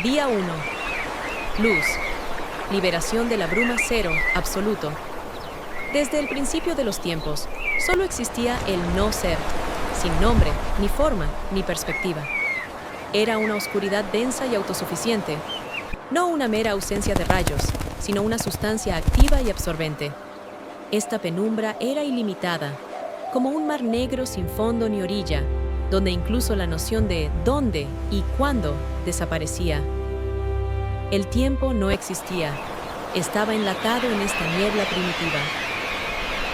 Día 1. Luz. Liberación de la bruma cero, absoluto. Desde el principio de los tiempos, solo existía el no ser, sin nombre, ni forma, ni perspectiva. Era una oscuridad densa y autosuficiente, no una mera ausencia de rayos, sino una sustancia activa y absorbente. Esta penumbra era ilimitada, como un mar negro sin fondo ni orilla, donde incluso la noción de dónde y cuándo desaparecía. El tiempo no existía, estaba enlatado en esta niebla primitiva.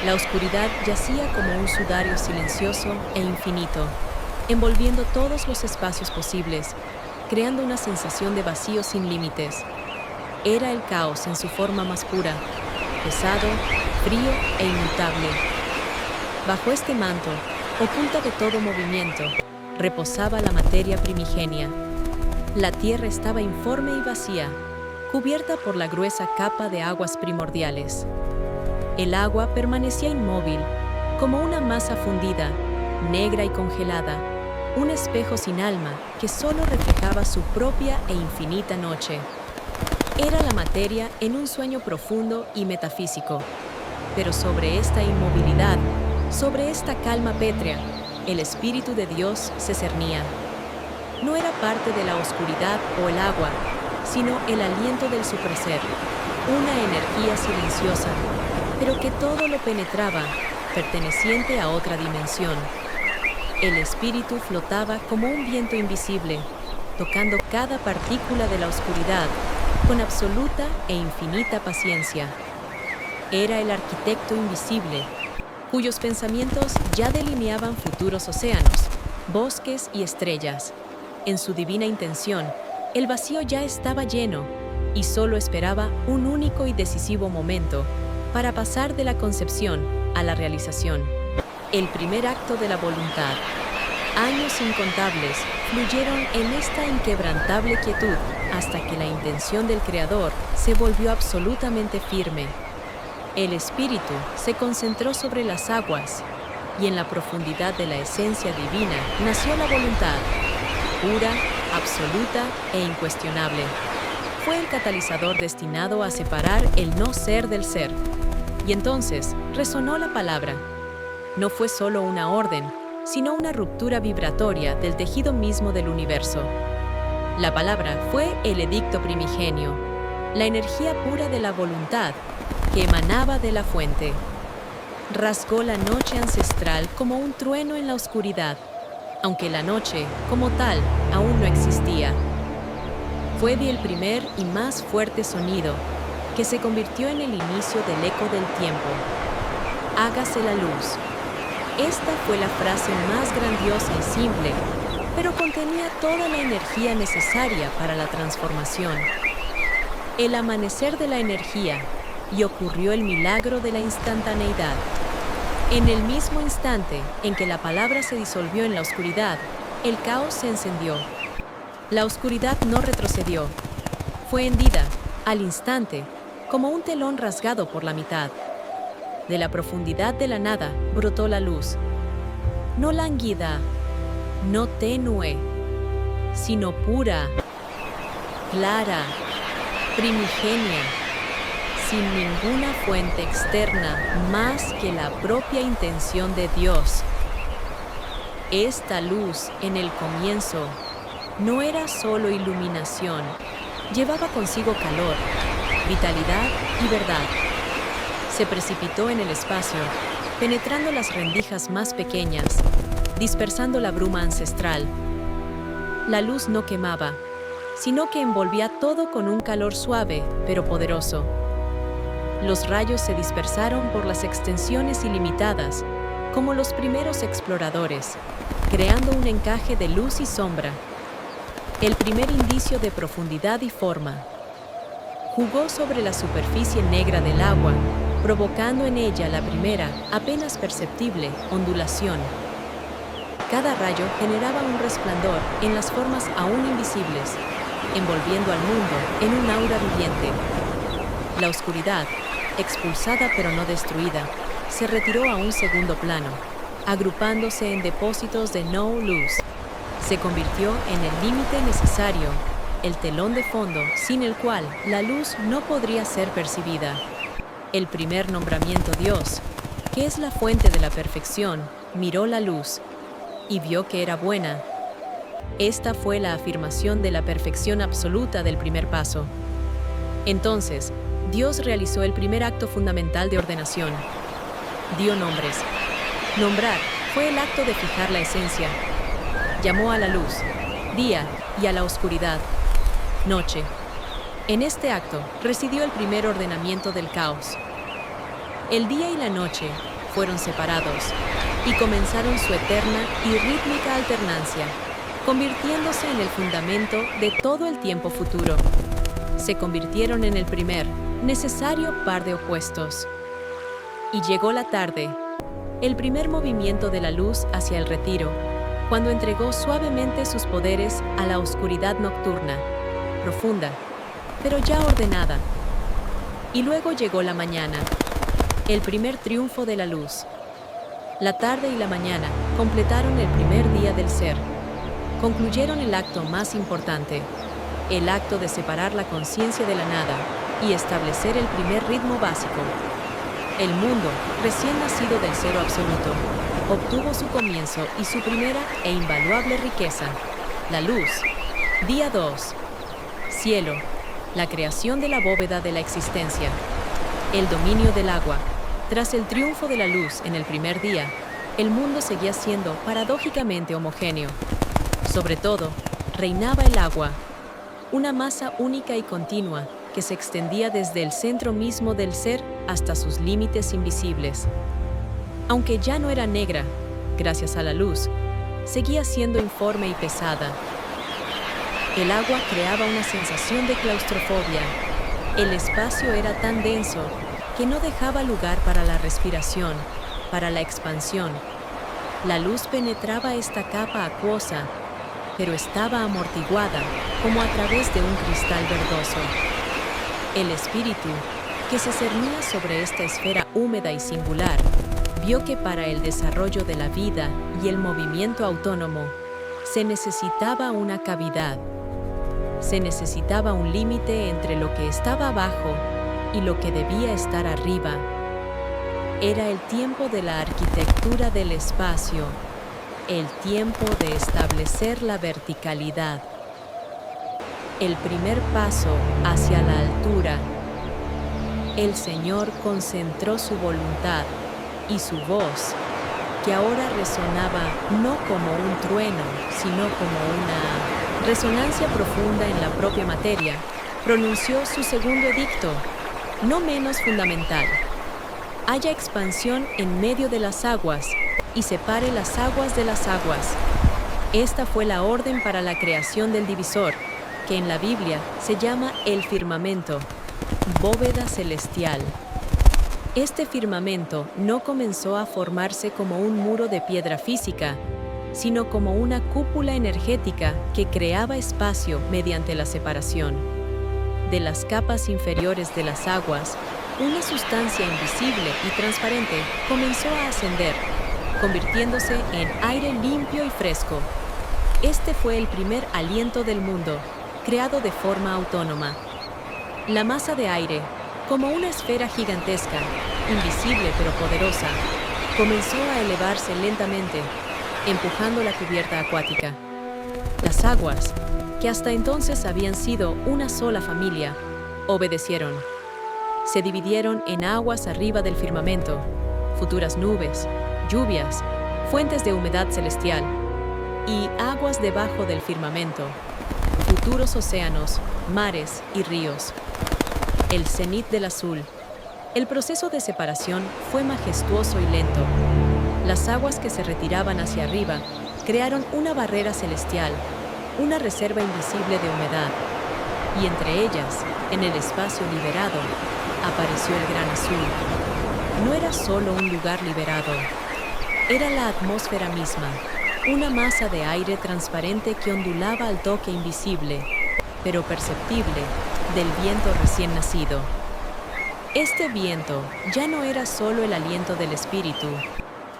La oscuridad yacía como un sudario silencioso e infinito, envolviendo todos los espacios posibles, creando una sensación de vacío sin límites. Era el caos en su forma más pura, pesado, frío e inmutable. Bajo este manto, oculta de todo movimiento, reposaba la materia primigenia. La tierra estaba informe y vacía, cubierta por la gruesa capa de aguas primordiales. El agua permanecía inmóvil, como una masa fundida, negra y congelada, un espejo sin alma que solo reflejaba su propia e infinita noche. Era la materia en un sueño profundo y metafísico. Pero sobre esta inmovilidad, sobre esta calma pétrea, el Espíritu de Dios se cernía. No era parte de la oscuridad o el agua, sino el aliento del supraser, una energía silenciosa, pero que todo lo penetraba, perteneciente a otra dimensión. El Espíritu flotaba como un viento invisible, tocando cada partícula de la oscuridad, con absoluta e infinita paciencia. Era el arquitecto invisible, cuyos pensamientos ya delineaban futuros océanos, bosques y estrellas. En su divina intención, el vacío ya estaba lleno y solo esperaba un único y decisivo momento para pasar de la concepción a la realización. El primer acto de la voluntad. Años incontables fluyeron en esta inquebrantable quietud hasta que la intención del Creador se volvió absolutamente firme. El Espíritu se concentró sobre las aguas y en la profundidad de la esencia divina nació la voluntad, pura, absoluta e incuestionable. Fue el catalizador destinado a separar el no ser del ser. Y entonces resonó la palabra. No fue solo una orden, sino una ruptura vibratoria del tejido mismo del universo. La palabra fue el edicto primigenio, la energía pura de la voluntad que emanaba de la fuente. Rasgó la noche ancestral como un trueno en la oscuridad, aunque la noche, como tal, aún no existía. Fue el primer y más fuerte sonido, que se convirtió en el inicio del eco del tiempo. Hágase la luz. Esta fue la frase más grandiosa y simple, pero contenía toda la energía necesaria para la transformación. El amanecer de la energía, y ocurrió el milagro de la instantaneidad. En el mismo instante en que la palabra se disolvió en la oscuridad, el caos se encendió. La oscuridad no retrocedió. Fue hendida, al instante, como un telón rasgado por la mitad. De la profundidad de la nada brotó la luz. No lánguida, no tenue, sino pura, clara, primigenia, sin ninguna fuente externa más que la propia intención de Dios. Esta luz, en el comienzo, no era solo iluminación, llevaba consigo calor, vitalidad y verdad. Se precipitó en el espacio, penetrando las rendijas más pequeñas, dispersando la bruma ancestral. La luz no quemaba, sino que envolvía todo con un calor suave, pero poderoso. Los rayos se dispersaron por las extensiones ilimitadas, como los primeros exploradores, creando un encaje de luz y sombra. El primer indicio de profundidad y forma. Jugó sobre la superficie negra del agua, provocando en ella la primera, apenas perceptible, ondulación. Cada rayo generaba un resplandor en las formas aún invisibles, envolviendo al mundo en un aura viviente. La oscuridad, expulsada pero no destruida, se retiró a un segundo plano, agrupándose en depósitos de no luz. Se convirtió en el límite necesario el telón de fondo sin el cual la luz no podría ser percibida. El primer nombramiento Dios, que es la fuente de la perfección, miró la luz y vio que era buena. Esta fue la afirmación de la perfección absoluta del primer paso. Entonces, Dios realizó el primer acto fundamental de ordenación. Dio nombres. Nombrar fue el acto de fijar la esencia. Llamó a la luz, día, y a la oscuridad, noche. En este acto residió el primer ordenamiento del caos. El día y la noche fueron separados y comenzaron su eterna y rítmica alternancia, convirtiéndose en el fundamento de todo el tiempo futuro. Se convirtieron en el primer, necesario par de opuestos. Y llegó la tarde, el primer movimiento de la luz hacia el retiro, cuando entregó suavemente sus poderes a la oscuridad nocturna, profunda, pero ya ordenada. Y luego llegó la mañana, el primer triunfo de la luz. La tarde y la mañana completaron el primer día del ser. Concluyeron el acto más importante, el acto de separar la conciencia de la nada y establecer el primer ritmo básico. El mundo, recién nacido del cero absoluto, obtuvo su comienzo y su primera e invaluable riqueza, la luz. Día 2. Cielo, la creación de la bóveda de la existencia. El dominio del agua. Tras el triunfo de la luz en el primer día, el mundo seguía siendo paradójicamente homogéneo. Sobre todo, reinaba el agua, una masa única y continua que se extendía desde el centro mismo del ser hasta sus límites invisibles. Aunque ya no era negra, gracias a la luz, seguía siendo informe y pesada. El agua creaba una sensación de claustrofobia. El espacio era tan denso que no dejaba lugar para la respiración, para la expansión. La luz penetraba esta capa acuosa, pero estaba amortiguada como a través de un cristal verdoso. El espíritu, que se cernía sobre esta esfera húmeda y singular, vio que para el desarrollo de la vida y el movimiento autónomo se necesitaba una cavidad. Se necesitaba un límite entre lo que estaba abajo y lo que debía estar arriba. Era el tiempo de la arquitectura del espacio, el tiempo de establecer la verticalidad. El primer paso hacia la altura. El Señor concentró su voluntad y su voz, que ahora resonaba no como un trueno, sino como una resonancia profunda en la propia materia, pronunció su segundo edicto, no menos fundamental. Haya expansión en medio de las aguas y separe las aguas de las aguas. Esta fue la orden para la creación del divisor, que en la Biblia se llama el firmamento, bóveda celestial. Este firmamento no comenzó a formarse como un muro de piedra física, sino como una cúpula energética que creaba espacio mediante la separación. De las capas inferiores de las aguas, una sustancia invisible y transparente comenzó a ascender, convirtiéndose en aire limpio y fresco. Este fue el primer aliento del mundo, creado de forma autónoma. La masa de aire, como una esfera gigantesca, invisible pero poderosa, comenzó a elevarse lentamente, empujando la cubierta acuática. Las aguas, que hasta entonces habían sido una sola familia, obedecieron. Se dividieron en aguas arriba del firmamento, futuras nubes, lluvias, fuentes de humedad celestial, y aguas debajo del firmamento, futuros océanos, mares y ríos. El cenit del azul. El proceso de separación fue majestuoso y lento. Las aguas que se retiraban hacia arriba crearon una barrera celestial, una reserva invisible de humedad, y entre ellas, en el espacio liberado, apareció el gran azul. No era solo un lugar liberado, era la atmósfera misma, una masa de aire transparente que ondulaba al toque invisible, pero perceptible, del viento recién nacido. Este viento ya no era solo el aliento del espíritu,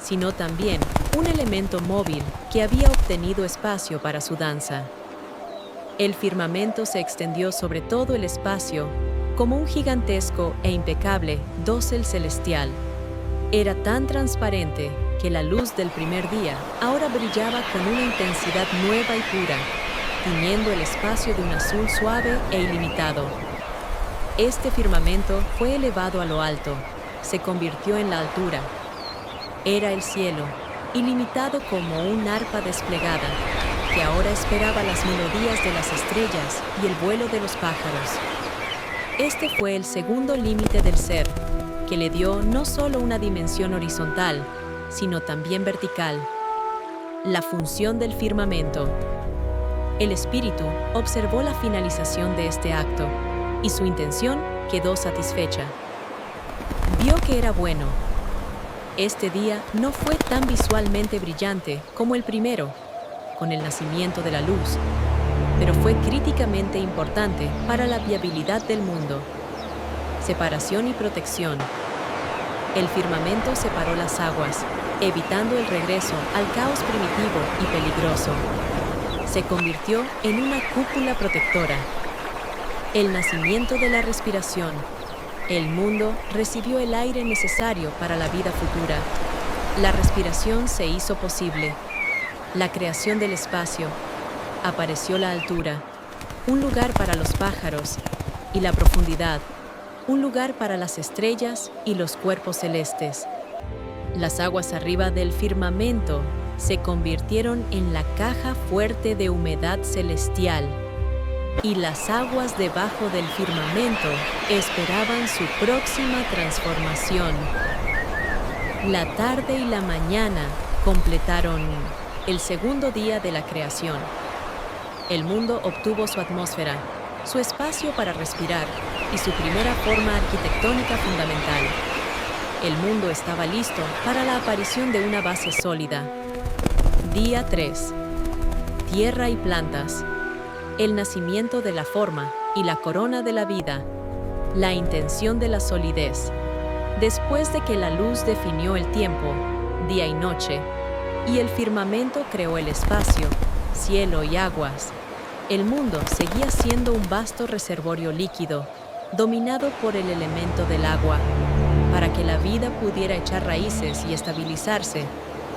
sino también un elemento móvil que había obtenido espacio para su danza. El firmamento se extendió sobre todo el espacio como un gigantesco e impecable dosel celestial. Era tan transparente que la luz del primer día ahora brillaba con una intensidad nueva y pura, tiñendo el espacio de un azul suave e ilimitado. Este firmamento fue elevado a lo alto, se convirtió en la altura. Era el cielo, ilimitado como un arpa desplegada, que ahora esperaba las melodías de las estrellas y el vuelo de los pájaros. Este fue el segundo límite del ser, que le dio no solo una dimensión horizontal, sino también vertical. La función del firmamento. El espíritu observó la finalización de este acto, y su intención quedó satisfecha. Vio que era bueno. Este día no fue tan visualmente brillante como el primero, con el nacimiento de la luz, pero fue críticamente importante para la viabilidad del mundo. Separación y protección. El firmamento separó las aguas, evitando el regreso al caos primitivo y peligroso. Se convirtió en una cúpula protectora. El nacimiento de la respiración. El mundo recibió el aire necesario para la vida futura. La respiración se hizo posible. La creación del espacio. Apareció la altura, un lugar para los pájaros, y la profundidad, un lugar para las estrellas y los cuerpos celestes. Las aguas arriba del firmamento se convirtieron en la caja fuerte de humedad celestial, y las aguas debajo del firmamento esperaban su próxima transformación. La tarde y la mañana completaron el segundo día de la creación. El mundo obtuvo su atmósfera, su espacio para respirar y su primera forma arquitectónica fundamental. El mundo estaba listo para la aparición de una base sólida. Día 3. Tierra y plantas. El nacimiento de la forma y la corona de la vida. La intención de la solidez. Después de que la luz definió el tiempo, día y noche, y el firmamento creó el espacio, cielo y aguas, el mundo seguía siendo un vasto reservorio líquido, dominado por el elemento del agua. Para que la vida pudiera echar raíces y estabilizarse,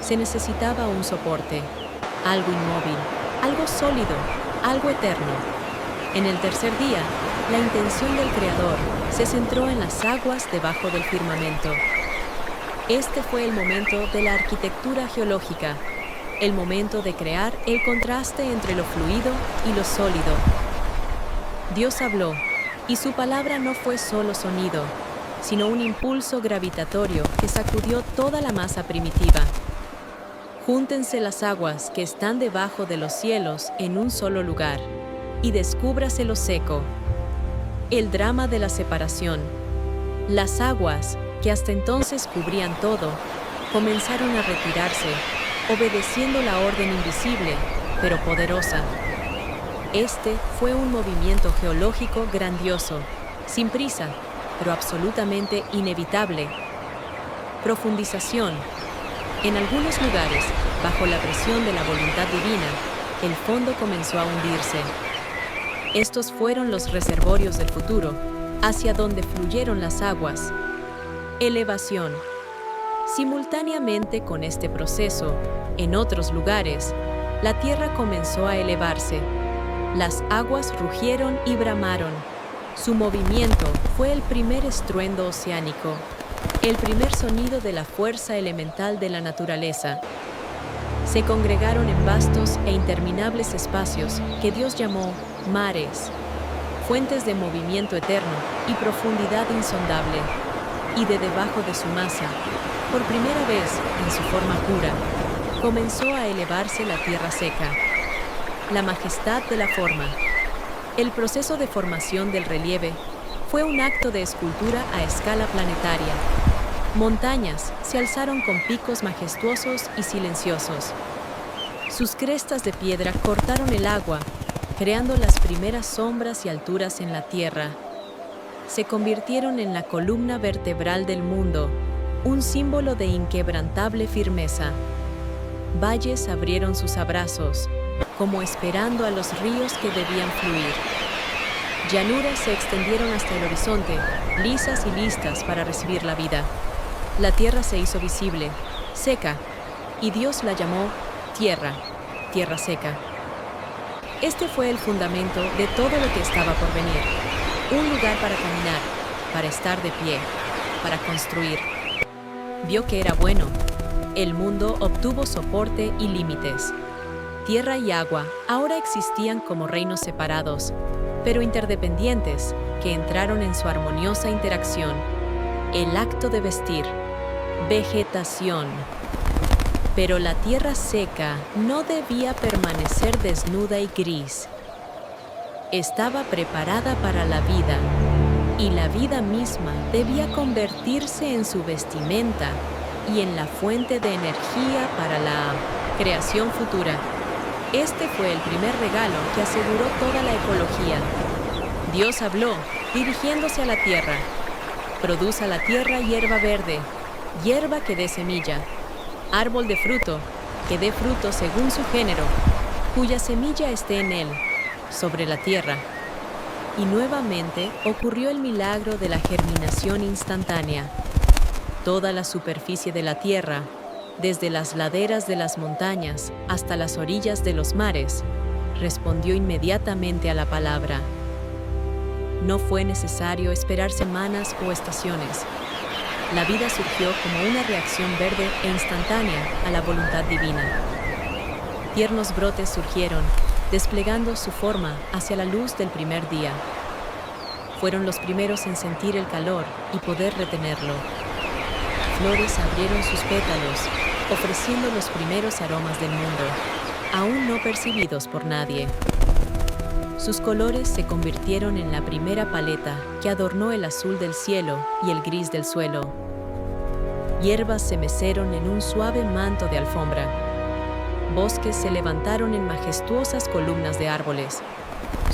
se necesitaba un soporte, algo inmóvil, algo sólido, algo eterno. En el tercer día, la intención del Creador se centró en las aguas debajo del firmamento. Este fue el momento de la arquitectura geológica, el momento de crear el contraste entre lo fluido y lo sólido. Dios habló, y su palabra no fue solo sonido, sino un impulso gravitatorio que sacudió toda la masa primitiva. Júntense las aguas que están debajo de los cielos en un solo lugar, y descúbrase lo seco. El drama de la separación. Las aguas, que hasta entonces cubrían todo, comenzaron a retirarse, obedeciendo la orden invisible, pero poderosa. Este fue un movimiento geológico grandioso, sin prisa, pero absolutamente inevitable. Profundización. En algunos lugares, bajo la presión de la voluntad divina, el fondo comenzó a hundirse. Estos fueron los reservorios del futuro, hacia donde fluyeron las aguas. Elevación. Simultáneamente con este proceso, en otros lugares, la tierra comenzó a elevarse. Las aguas rugieron y bramaron. Su movimiento fue el primer estruendo oceánico, el primer sonido de la fuerza elemental de la naturaleza. Se congregaron en vastos e interminables espacios que Dios llamó mares, fuentes de movimiento eterno y profundidad insondable, y de debajo de su masa, por primera vez en su forma pura, comenzó a elevarse la tierra seca. La majestad de la forma. El proceso de formación del relieve fue un acto de escultura a escala planetaria. Montañas se alzaron con picos majestuosos y silenciosos. Sus crestas de piedra cortaron el agua, creando las primeras sombras y alturas en la tierra. Se convirtieron en la columna vertebral del mundo, un símbolo de inquebrantable firmeza. Valles abrieron sus abrazos, como esperando a los ríos que debían fluir. Llanuras se extendieron hasta el horizonte, lisas y listas para recibir la vida. La tierra se hizo visible, seca, y Dios la llamó tierra, tierra seca. Este fue el fundamento de todo lo que estaba por venir. Un lugar para caminar, para estar de pie, para construir. Vio que era bueno. El mundo obtuvo soporte y límites. Tierra y agua ahora existían como reinos separados, pero interdependientes, que entraron en su armoniosa interacción. El acto de vestir. Vegetación. Pero la tierra seca no debía permanecer desnuda y gris. Estaba preparada para la vida, y la vida misma debía convertirse en su vestimenta y en la fuente de energía para la creación futura. Este fue el primer regalo que aseguró toda la ecología. Dios habló, dirigiéndose a la tierra. Produzca la tierra hierba verde, hierba que dé semilla, árbol de fruto, que dé fruto según su género, cuya semilla esté en él, sobre la tierra. Y nuevamente ocurrió el milagro de la germinación instantánea. Toda la superficie de la tierra, desde las laderas de las montañas hasta las orillas de los mares, respondió inmediatamente a la palabra. No fue necesario esperar semanas o estaciones. La vida surgió como una reacción verde e instantánea a la voluntad divina. Tiernos brotes surgieron, desplegando su forma hacia la luz del primer día. Fueron los primeros en sentir el calor y poder retenerlo. Flores abrieron sus pétalos, ofreciendo los primeros aromas del mundo, aún no percibidos por nadie. Sus colores se convirtieron en la primera paleta que adornó el azul del cielo y el gris del suelo. Hierbas se mecieron en un suave manto de alfombra. Bosques se levantaron en majestuosas columnas de árboles.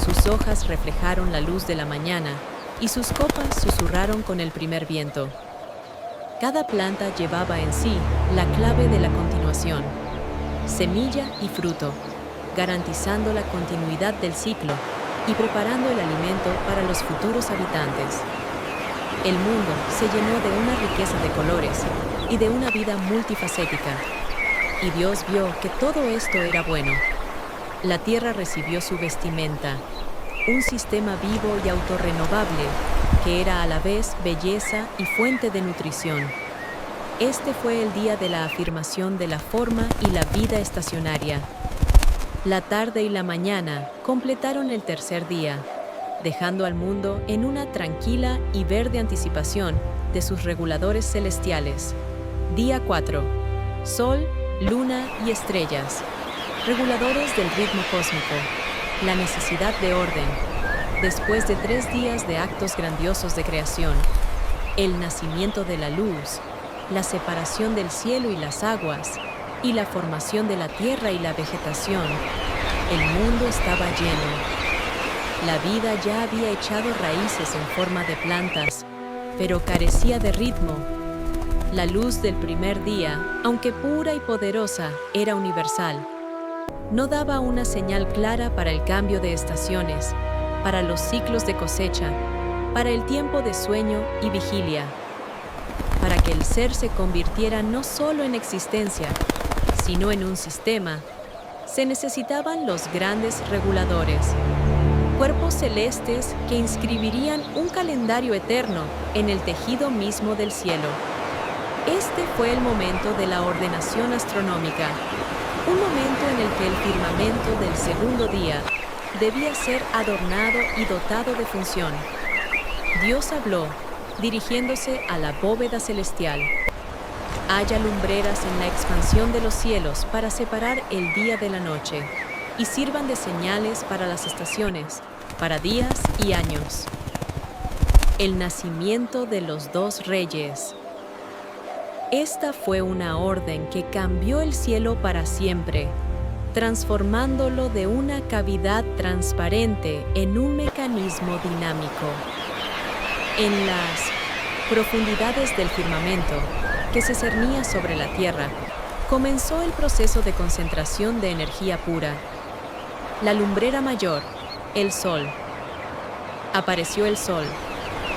Sus hojas reflejaron la luz de la mañana y sus copas susurraron con el primer viento. Cada planta llevaba en sí la clave de la continuación, semilla y fruto, garantizando la continuidad del ciclo y preparando el alimento para los futuros habitantes. El mundo se llenó de una riqueza de colores y de una vida multifacética, y Dios vio que todo esto era bueno. La tierra recibió su vestimenta, un sistema vivo y autorrenovable que era a la vez belleza y fuente de nutrición. Este fue el día de la afirmación de la forma y la vida estacionaria. La tarde y la mañana completaron el tercer día, dejando al mundo en una tranquila y verde anticipación de sus reguladores celestiales. Día 4. Sol, luna y estrellas. Reguladores del ritmo cósmico. La necesidad de orden. Después de 3 días de actos grandiosos de creación, el nacimiento de la luz, la separación del cielo y las aguas, y la formación de la tierra y la vegetación, el mundo estaba lleno. La vida ya había echado raíces en forma de plantas, pero carecía de ritmo. La luz del primer día, aunque pura y poderosa, era universal. No daba una señal clara para el cambio de estaciones, para los ciclos de cosecha, para el tiempo de sueño y vigilia. Para que el ser se convirtiera no solo en existencia, sino en un sistema, se necesitaban los grandes reguladores, cuerpos celestes que inscribirían un calendario eterno en el tejido mismo del cielo. Este fue el momento de la ordenación astronómica, un momento en el que el firmamento del segundo día debía ser adornado y dotado de función. Dios habló, dirigiéndose a la bóveda celestial. Haya lumbreras en la expansión de los cielos para separar el día de la noche, y sirvan de señales para las estaciones, para días y años. El nacimiento de los 2 reyes. Esta fue una orden que cambió el cielo para siempre, transformándolo de una cavidad transparente en un mecanismo dinámico. En las profundidades del firmamento, que se cernía sobre la tierra, comenzó el proceso de concentración de energía pura. La lumbrera mayor, el Sol. Apareció el Sol.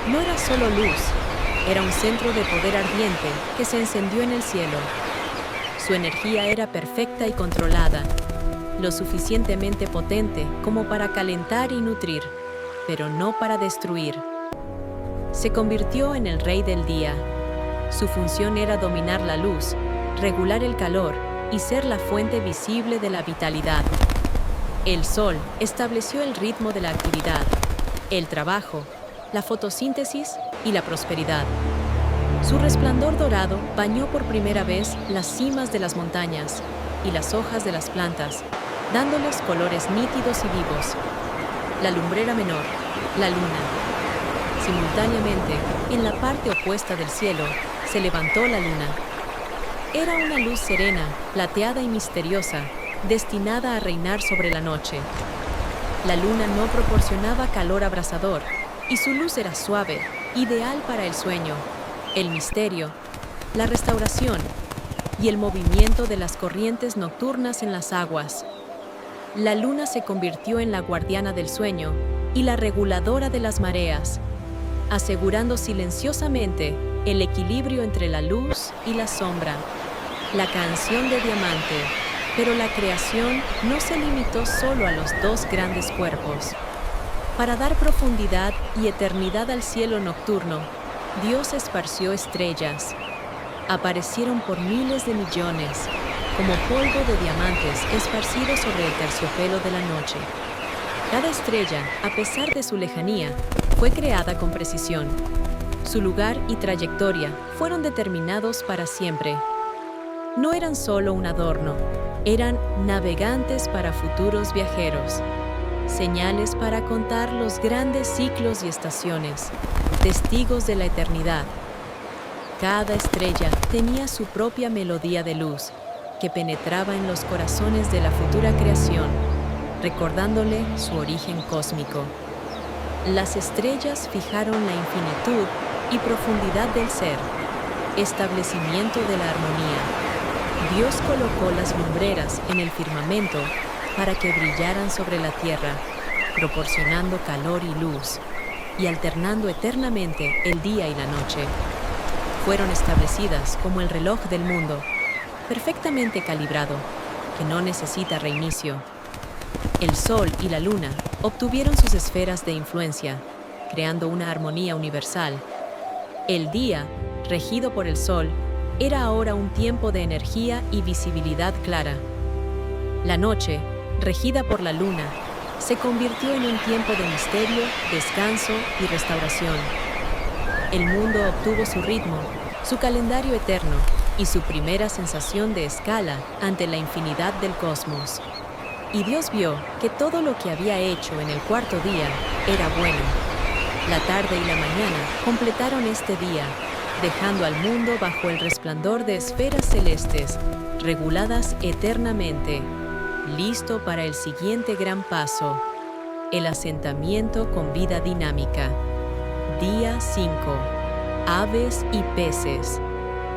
No era solo luz, era un centro de poder ardiente que se encendió en el cielo. Su energía era perfecta y controlada, lo suficientemente potente como para calentar y nutrir, pero no para destruir. Se convirtió en el rey del día. Su función era dominar la luz, regular el calor y ser la fuente visible de la vitalidad. El Sol estableció el ritmo de la actividad, el trabajo, la fotosíntesis y la prosperidad. Su resplandor dorado bañó por primera vez las cimas de las montañas y las hojas de las plantas, dándoles colores nítidos y vivos. La lumbrera menor, la luna. Simultáneamente, en la parte opuesta del cielo, se levantó la luna. Era una luz serena, plateada y misteriosa, destinada a reinar sobre la noche. La luna no proporcionaba calor abrasador, y su luz era suave, ideal para el sueño, el misterio, la restauración y el movimiento de las corrientes nocturnas en las aguas. La luna se convirtió en la guardiana del sueño y la reguladora de las mareas, asegurando silenciosamente el equilibrio entre la luz y la sombra. La canción de diamante. Pero la creación no se limitó solo a los dos grandes cuerpos. Para dar profundidad y eternidad al cielo nocturno, Dios esparció estrellas. Aparecieron por miles de millones, como polvo de diamantes esparcido sobre el terciopelo de la noche. Cada estrella, a pesar de su lejanía, fue creada con precisión. Su lugar y trayectoria fueron determinados para siempre. No eran solo un adorno, eran navegantes para futuros viajeros, señales para contar los grandes ciclos y estaciones, testigos de la eternidad. Cada estrella tenía su propia melodía de luz, que penetraba en los corazones de la futura creación, recordándole su origen cósmico. Las estrellas fijaron la infinitud y profundidad del ser, establecimiento de la armonía. Dios colocó las lumbreras en el firmamento para que brillaran sobre la tierra, proporcionando calor y luz, y alternando eternamente el día y la noche. Fueron establecidas como el reloj del mundo, perfectamente calibrado, que no necesita reinicio. El Sol y la Luna obtuvieron sus esferas de influencia, creando una armonía universal. El día, regido por el Sol, era ahora un tiempo de energía y visibilidad clara. La noche, regida por la luna, se convirtió en un tiempo de misterio, descanso y restauración. El mundo obtuvo su ritmo, su calendario eterno y su primera sensación de escala ante la infinidad del cosmos. Y Dios vio que todo lo que había hecho en el cuarto día era bueno. La tarde y la mañana completaron este día, dejando al mundo bajo el resplandor de esferas celestes, reguladas eternamente, listo para el siguiente gran paso, el asentamiento con vida dinámica. Día 5. Aves y peces.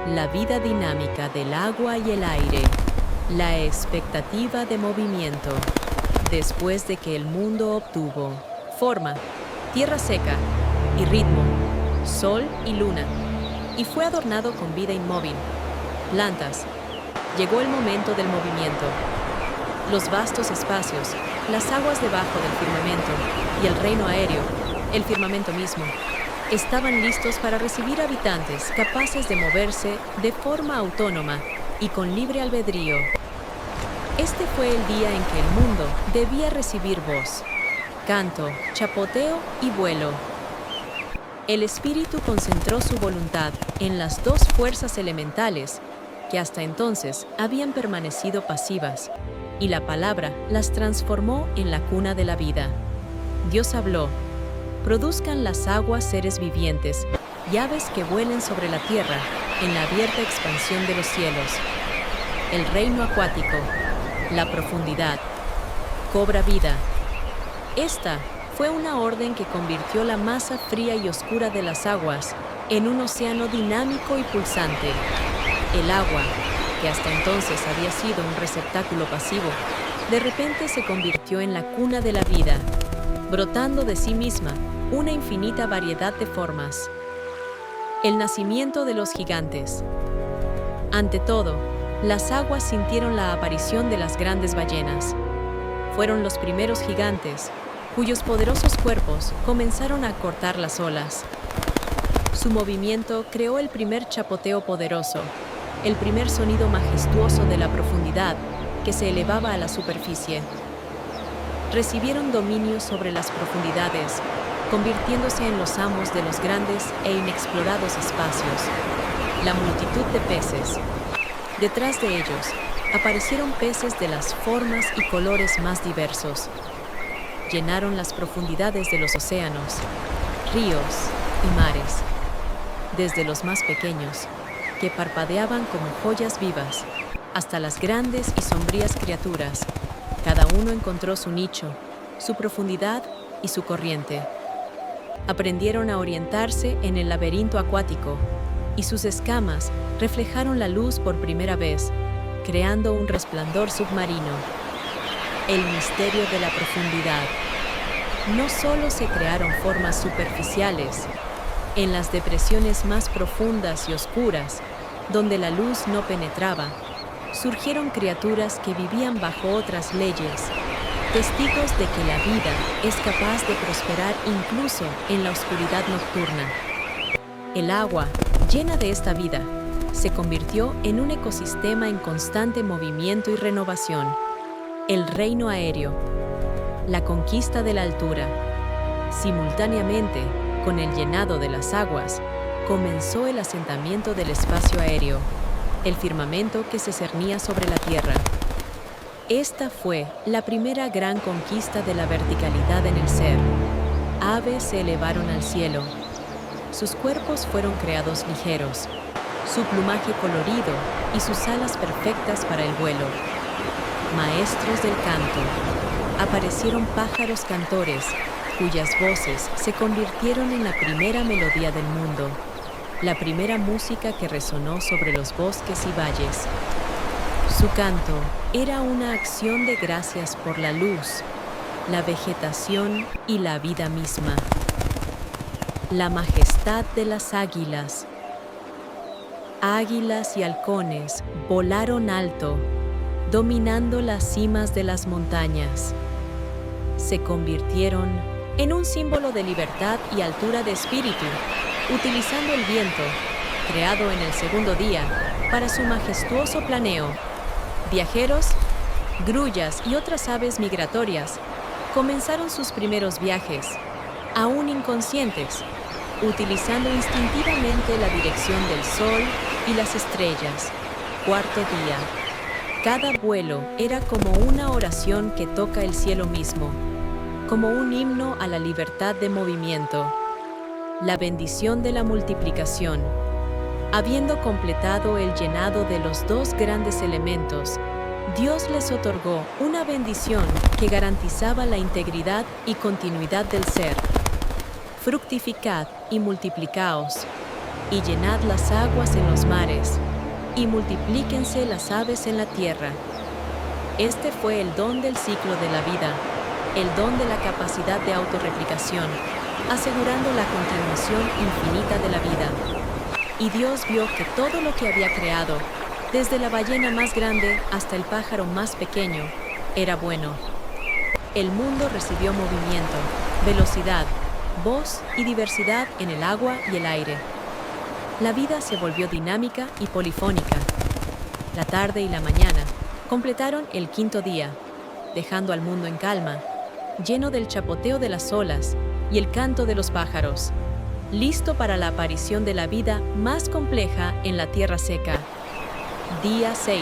La vida dinámica del agua y el aire. La expectativa de movimiento. Después de que el mundo obtuvo forma, tierra seca y ritmo, sol y luna, y fue adornado con vida inmóvil, plantas, llegó el momento del movimiento. Los vastos espacios, las aguas debajo del firmamento y el reino aéreo, el firmamento mismo, estaban listos para recibir habitantes capaces de moverse de forma autónoma y con libre albedrío. Este fue el día en que el mundo debía recibir voz, canto, chapoteo y vuelo. El espíritu concentró su voluntad en las dos fuerzas elementales que hasta entonces habían permanecido pasivas, y la palabra las transformó en la cuna de la vida. Dios habló: produzcan las aguas seres vivientes y aves que vuelen sobre la tierra en la abierta expansión de los cielos. El reino acuático, la profundidad, cobra vida. Esta fue una orden que convirtió la masa fría y oscura de las aguas en un océano dinámico y pulsante. El agua, que hasta entonces había sido un receptáculo pasivo, de repente se convirtió en la cuna de la vida, brotando de sí misma una infinita variedad de formas. El nacimiento de los gigantes. Ante todo, las aguas sintieron la aparición de las grandes ballenas. Fueron los primeros gigantes, cuyos poderosos cuerpos comenzaron a cortar las olas. Su movimiento creó el primer chapoteo poderoso, el primer sonido majestuoso de la profundidad que se elevaba a la superficie. Recibieron dominio sobre las profundidades, convirtiéndose en los amos de los grandes e inexplorados espacios. La multitud de peces. Detrás de ellos, aparecieron peces de las formas y colores más diversos. Llenaron las profundidades de los océanos, ríos y mares, desde los más pequeños, que parpadeaban como joyas vivas, hasta las grandes y sombrías criaturas. Cada uno encontró su nicho, su profundidad y su corriente. Aprendieron a orientarse en el laberinto acuático, y sus escamas reflejaron la luz por primera vez, creando un resplandor submarino. El misterio de la profundidad. No solo se crearon formas superficiales, en las depresiones más profundas y oscuras, donde la luz no penetraba, surgieron criaturas que vivían bajo otras leyes, testigos de que la vida es capaz de prosperar incluso en la oscuridad nocturna. El agua, llena de esta vida, se convirtió en un ecosistema en constante movimiento y renovación. El reino aéreo, la conquista de la altura. Simultáneamente, con el llenado de las aguas, comenzó el asentamiento del espacio aéreo, el firmamento que se cernía sobre la tierra. Esta fue la primera gran conquista de la verticalidad en el ser. Aves se elevaron al cielo. Sus cuerpos fueron creados ligeros, su plumaje colorido y sus alas perfectas para el vuelo. Maestros del canto. Aparecieron pájaros cantores, cuyas voces se convirtieron en la primera melodía del mundo, la primera música que resonó sobre los bosques y valles. Su canto era una acción de gracias por la luz, la vegetación y la vida misma. La majestad de las águilas. Águilas y halcones volaron alto, dominando las cimas de las montañas. Se convirtieron en un símbolo de libertad y altura de espíritu, utilizando el viento, creado en el segundo día, para su majestuoso planeo. Viajeros, grullas y otras aves migratorias comenzaron sus primeros viajes, aún inconscientes, utilizando instintivamente la dirección del sol y las estrellas. Cuarto día. Cada vuelo era como una oración que toca el cielo mismo, como un himno a la libertad de movimiento. La bendición de la multiplicación. Habiendo completado el llenado de los dos grandes elementos, Dios les otorgó una bendición que garantizaba la integridad y continuidad del ser. Fructificad y multiplicaos, y llenad las aguas en los mares, y multiplíquense las aves en la tierra. Este fue el don del ciclo de la vida, el don de la capacidad de autorreplicación, asegurando la continuación infinita de la vida. Y Dios vio que todo lo que había creado, desde la ballena más grande hasta el pájaro más pequeño, era bueno. El mundo recibió movimiento, velocidad, voz y diversidad en el agua y el aire. La vida se volvió dinámica y polifónica. La tarde y la mañana completaron el quinto día, dejando al mundo en calma, lleno del chapoteo de las olas y el canto de los pájaros, listo para la aparición de la vida más compleja en la tierra seca. Día 6.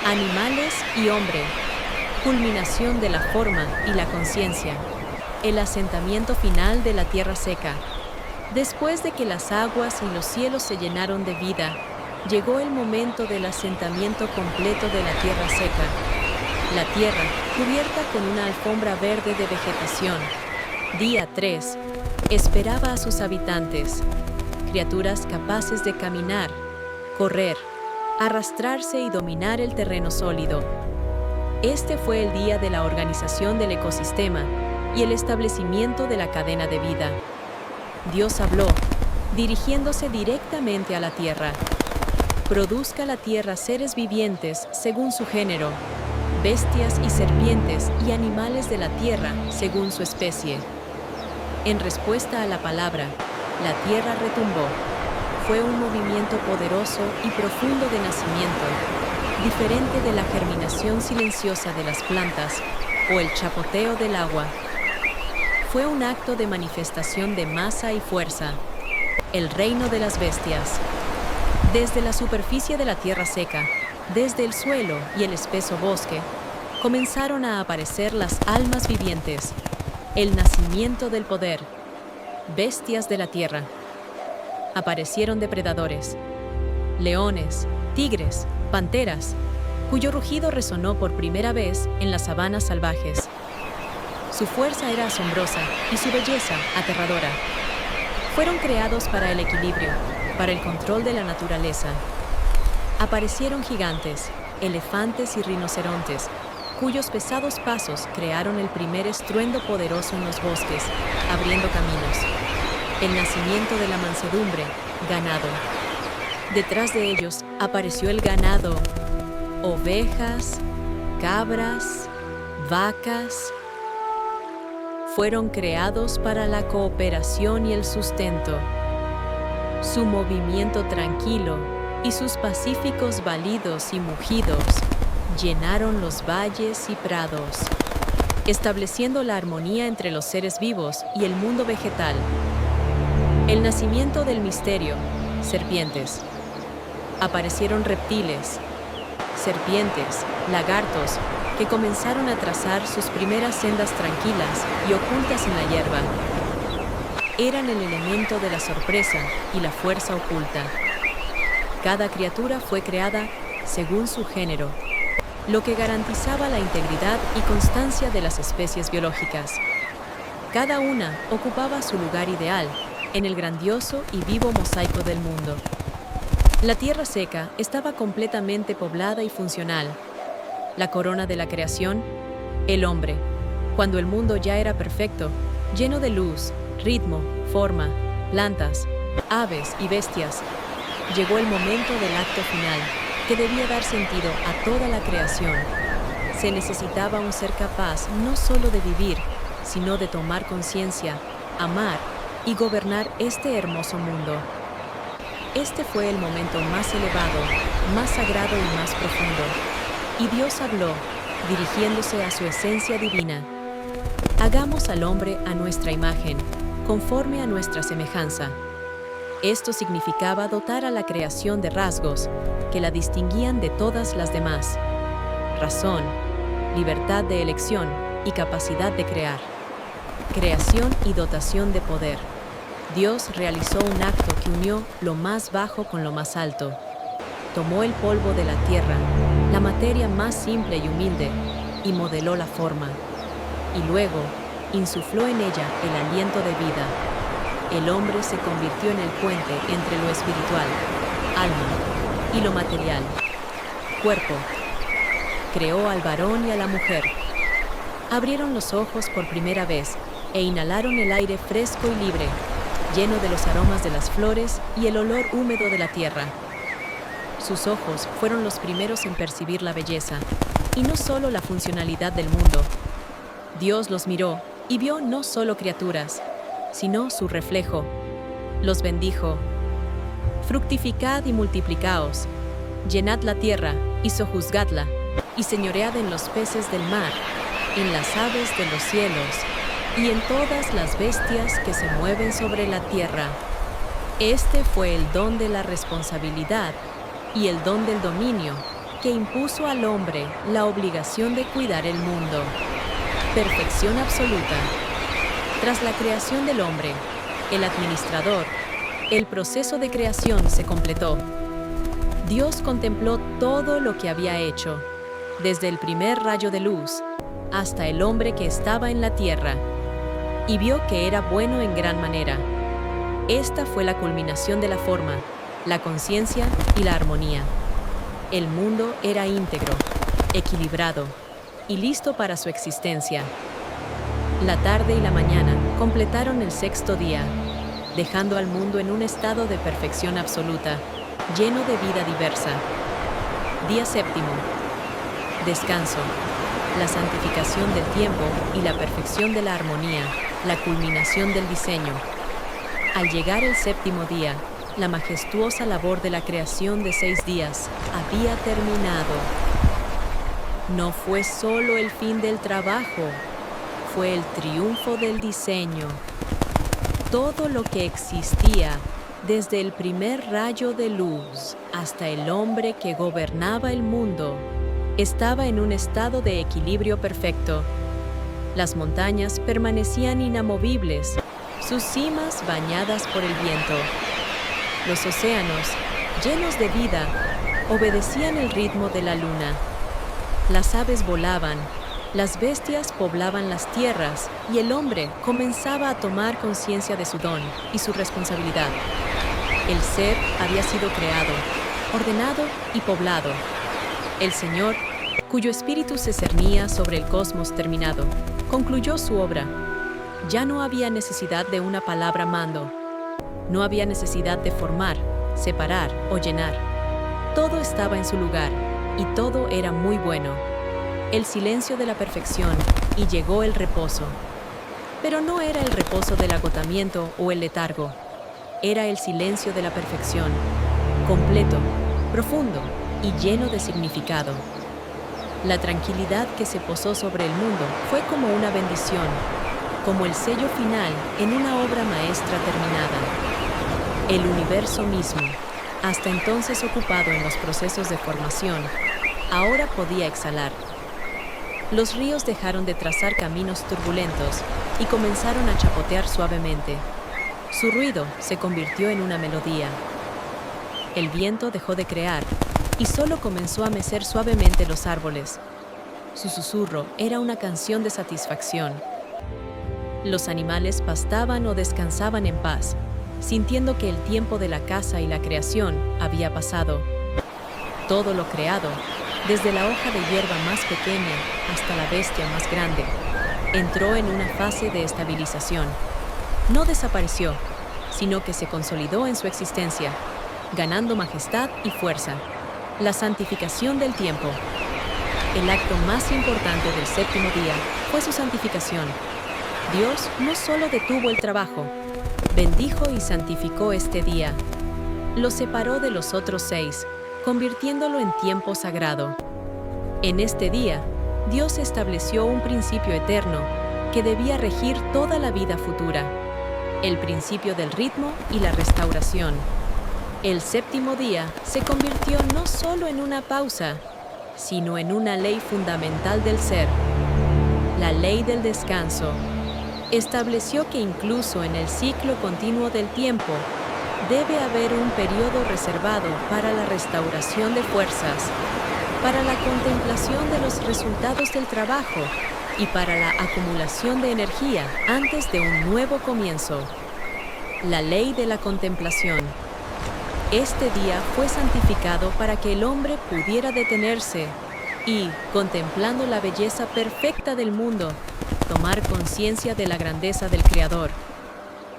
Animales y hombre. Culminación de la forma y la conciencia. El asentamiento final de la tierra seca. Después de que las aguas y los cielos se llenaron de vida, llegó el momento del asentamiento completo de la tierra seca. La tierra, cubierta con una alfombra verde de vegetación. Día 3. Esperaba a sus habitantes, criaturas capaces de caminar, correr, arrastrarse y dominar el terreno sólido. Este fue el día de la organización del ecosistema y el establecimiento de la cadena de vida. Dios habló, dirigiéndose directamente a la tierra. Produzca la tierra seres vivientes según su género, bestias y serpientes y animales de la tierra según su especie. En respuesta a la palabra, la tierra retumbó. Fue un movimiento poderoso y profundo de nacimiento, diferente de la germinación silenciosa de las plantas o el chapoteo del agua. Fue un acto de manifestación de masa y fuerza, el reino de las bestias. Desde la superficie de la tierra seca, desde el suelo y el espeso bosque, comenzaron a aparecer las almas vivientes, el nacimiento del poder, bestias de la tierra. Aparecieron depredadores, leones, tigres, panteras, cuyo rugido resonó por primera vez en las sabanas salvajes. Su fuerza era asombrosa y su belleza aterradora. Fueron creados para el equilibrio, para el control de la naturaleza. Aparecieron gigantes, elefantes y rinocerontes, cuyos pesados pasos crearon el primer estruendo poderoso en los bosques, abriendo caminos. El nacimiento de la mansedumbre, ganado. Detrás de ellos apareció el ganado, ovejas, cabras, vacas. Fueron creados para la cooperación y el sustento. Su movimiento tranquilo y sus pacíficos balidos y mugidos llenaron los valles y prados, estableciendo la armonía entre los seres vivos y el mundo vegetal. El nacimiento del misterio, serpientes. Aparecieron reptiles, serpientes, lagartos, que comenzaron a trazar sus primeras sendas tranquilas y ocultas en la hierba. Eran el elemento de la sorpresa y la fuerza oculta. Cada criatura fue creada según su género, lo que garantizaba la integridad y constancia de las especies biológicas. Cada una ocupaba su lugar ideal en el grandioso y vivo mosaico del mundo. La tierra seca estaba completamente poblada y funcional. La corona de la creación, el hombre, cuando el mundo ya era perfecto, lleno de luz, ritmo, forma, plantas, aves y bestias, llegó el momento del acto final, que debía dar sentido a toda la creación. Se necesitaba un ser capaz no solo de vivir, sino de tomar conciencia, amar y gobernar este hermoso mundo. Este fue el momento más elevado, más sagrado y más profundo. Y Dios habló, dirigiéndose a su esencia divina. Hagamos al hombre a nuestra imagen, conforme a nuestra semejanza. Esto significaba dotar a la creación de rasgos que la distinguían de todas las demás: razón, libertad de elección y capacidad de crear. Creación y dotación de poder. Dios realizó un acto que unió lo más bajo con lo más alto. Tomó el polvo de la tierra, la materia más simple y humilde, y modeló la forma. Y luego, insufló en ella el aliento de vida. El hombre se convirtió en el puente entre lo espiritual, alma, y lo material, cuerpo. Creó al varón y a la mujer. Abrieron los ojos por primera vez e inhalaron el aire fresco y libre, lleno de los aromas de las flores y el olor húmedo de la tierra. Sus ojos fueron los primeros en percibir la belleza, y no solo la funcionalidad del mundo. Dios los miró y vio no solo criaturas, sino su reflejo. Los bendijo. Fructificad y multiplicaos, llenad la tierra y sojuzgadla, y señoread en los peces del mar, en las aves de los cielos, y en todas las bestias que se mueven sobre la tierra. Este fue el don de la responsabilidad y el don del dominio que impuso al hombre la obligación de cuidar el mundo. Perfección absoluta. Tras la creación del hombre, el administrador, el proceso de creación se completó. Dios contempló todo lo que había hecho, desde el primer rayo de luz hasta el hombre que estaba en la tierra, y vio que era bueno en gran manera. Esta fue la culminación de la forma, la conciencia y la armonía. El mundo era íntegro, equilibrado, y listo para su existencia. La tarde y la mañana completaron el sexto día, dejando al mundo en un estado de perfección absoluta, lleno de vida diversa. Día séptimo. Descanso. La santificación del tiempo y la perfección de la armonía, la culminación del diseño. Al llegar el séptimo día, la majestuosa labor de la creación de 6 días había terminado. No fue solo el fin del trabajo, fue el triunfo del diseño. Todo lo que existía, desde el primer rayo de luz hasta el hombre que gobernaba el mundo, estaba en un estado de equilibrio perfecto. Las montañas permanecían inamovibles, sus cimas bañadas por el viento. Los océanos, llenos de vida, obedecían el ritmo de la luna. Las aves volaban, las bestias poblaban las tierras y el hombre comenzaba a tomar conciencia de su don y su responsabilidad. El ser había sido creado, ordenado y poblado. El Señor, cuyo espíritu se cernía sobre el cosmos terminado, concluyó su obra. Ya no había necesidad de una palabra mando. No había necesidad de formar, separar o llenar. Todo estaba en su lugar y todo era muy bueno. El silencio de la perfección y llegó el reposo. Pero no era el reposo del agotamiento o el letargo. Era el silencio de la perfección, completo, profundo y lleno de significado. La tranquilidad que se posó sobre el mundo fue como una bendición, como el sello final en una obra maestra terminada. El universo mismo, hasta entonces ocupado en los procesos de formación, ahora podía exhalar. Los ríos dejaron de trazar caminos turbulentos y comenzaron a chapotear suavemente. Su ruido se convirtió en una melodía. El viento dejó de crear y solo comenzó a mecer suavemente los árboles. Su susurro era una canción de satisfacción. Los animales pastaban o descansaban en paz, sintiendo que el tiempo de la caza y la creación había pasado. Todo lo creado, desde la hoja de hierba más pequeña hasta la bestia más grande, entró en una fase de estabilización. No desapareció, sino que se consolidó en su existencia, ganando majestad y fuerza. La santificación del tiempo. El acto más importante del séptimo día fue su santificación. Dios no solo detuvo el trabajo, bendijo y santificó este día. Lo separó de los otros 6, convirtiéndolo en tiempo sagrado. En este día, Dios estableció un principio eterno que debía regir toda la vida futura, el principio del ritmo y la restauración. El séptimo día se convirtió no solo en una pausa, sino en una ley fundamental del ser, la ley del descanso. Estableció que incluso en el ciclo continuo del tiempo, debe haber un periodo reservado para la restauración de fuerzas, para la contemplación de los resultados del trabajo y para la acumulación de energía antes de un nuevo comienzo. La ley de la contemplación. Este día fue santificado para que el hombre pudiera detenerse y, contemplando la belleza perfecta del mundo, tomar conciencia de la grandeza del Creador.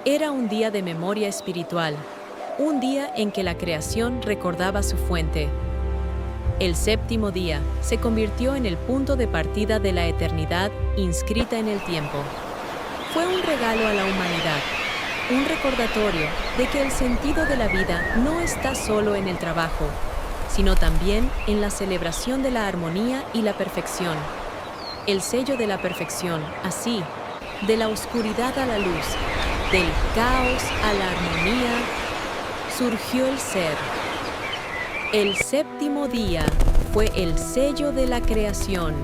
Era un día de memoria espiritual, un día en que la creación recordaba su fuente. El séptimo día se convirtió en el punto de partida de la eternidad inscrita en el tiempo. Fue un regalo a la humanidad, un recordatorio de que el sentido de la vida no está solo en el trabajo, sino también en la celebración de la armonía y la perfección. El sello de la perfección, así, de la oscuridad a la luz, del caos a la armonía, surgió el ser. El séptimo día fue el sello de la creación.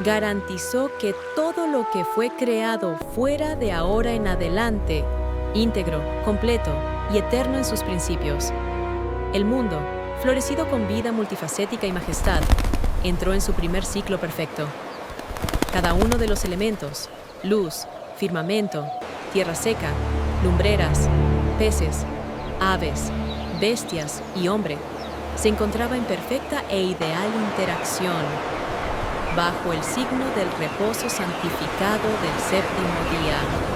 Garantizó que todo lo que fue creado fuera de ahora en adelante, íntegro, completo y eterno en sus principios. El mundo, florecido con vida multifacética y majestad, entró en su primer ciclo perfecto. Cada uno de los elementos, luz, firmamento, tierra seca, lumbreras, peces, aves, bestias y hombre, se encontraba en perfecta e ideal interacción. bajo el signo del reposo santificado del séptimo día.